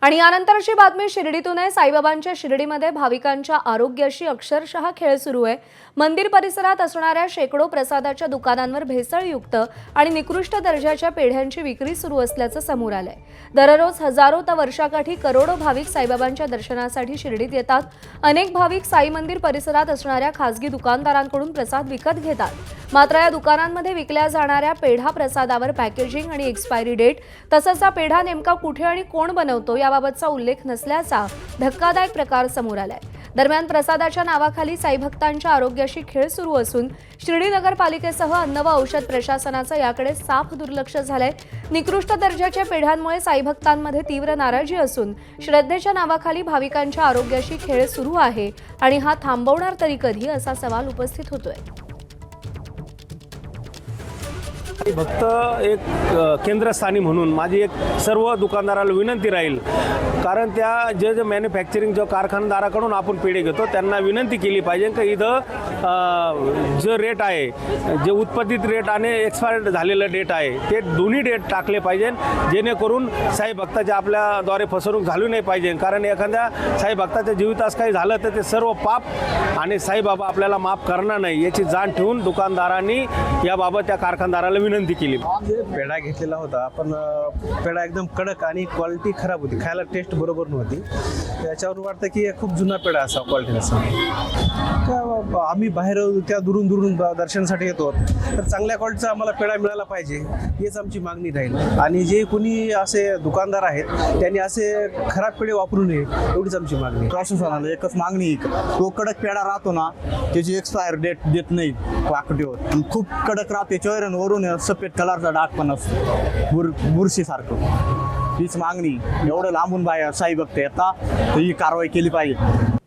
आणि यानंतरची बातमी शिर्डीतून आहे। साईबाबांच्या शिर्डीमध्ये भाविकांच्या आरोग्याशी अक्षरशः खेळ सुरू आहे। मंदिर परिसरात असणाऱ्या शेकडो प्रसादाच्या दुकानांवर भेसळयुक्त आणि निकृष्ट दर्जाच्या पेढ्यांची विक्री सुरू असल्याचं समोर आलंय। दररोज हजारो तर वर्षाकाठी करोडो भाविक साईबाबांच्या दर्शनासाठी शिर्डीत येतात। अनेक भाविक साई मंदिर परिसरात असणाऱ्या खासगी दुकानदारांकडून प्रसाद विकत घेतात। मात्र या दुकानांमध्ये विकल्या जाणाऱ्या पेढा प्रसादावर पॅकेजिंग आणि एक्सपायरी डेट तसंच हा पेढा नेमका कुठे आणि कोण बनवतो याबाबतचा उल्लेख नसल्याचा धक्कादायक प्रकार समोर आलाय। दरम्यान प्रसादाच्या नावाखाली साई भक्तांच्या आरोग्याशी खेळ सुरू असून शिर्डी नगरपालिकेसह अन्न व औषध प्रशासनाचं याकडे साफ दुर्लक्ष झालंय। निकृष्ट दर्जाच्या पेढ्यांमुळे साई भक्तांमध्ये तीव्र नाराजी असून श्रद्धेच्या नावाखाली भाविकांच्या आरोग्याशी खेळ सुरू आहे आणि हा थांबवणार तरी कधी असा सवाल उपस्थित होतोय। भक्त एक केंद्रस्थानी म्हणून माझी एक सर्व दुकानदाराला विनंती राहील, कारण त्या जे मॅन्युफॅक्चरिंग जो कारखानदाराकडून आपण पेढे घेतो त्यांना विनंती केली पाहिजे की इथं जो रेट आहे, जे उत्पादित रेट आणि एक्सपायर्ड झालेलं डेट आहे ते दोन्ही डेट टाकले पाहिजे, जेणेकरून साई भक्ताच्या आपल्याद्वारे फसवणूक झाली नाही पाहिजे। कारण एखाद्या साई भक्ताच्या जीवितास काही झालं तर ते सर्व पाप आणि साईबाबा आपल्याला माफ करणार नाही याची जाण ठेवून दुकानदारांनी याबाबत त्या कारखानदाराला विनंती केली। पेढा घेतलेला होता, पण पेढा एकदम कडक आणि क्वालिटी खराब होती, खायला टेस्ट बरोबर नव्हती। त्याच्यावरून वाटतं की खूप जुना पेढा असा, क्वालिटी नसा। आम्ही बाहेर त्या दुरून दुरून दर्शनासाठी येतो, तर चांगल्या क्वालिटीचा आम्हाला पेढा मिळाला पाहिजे हेच आमची मागणी राहील। आणि जे कोणी असे दुकानदार आहेत त्यांनी असे खराब पेढे वापरू नये एवढीच आमची मागणी। प्रशासनाला एकच मागणी, तो कडक पेढा राहतो ना त्याची एक्सपायर डेट देत नाही वाकटीवर, खूप कडक राहते, वरून सफेद कलरचा डाग पण असतो बुरशी सारखं। हीच मागणी, एवढं लांबून बाहेर साई भक्त येतात तर ही कारवाई केली पाहिजे।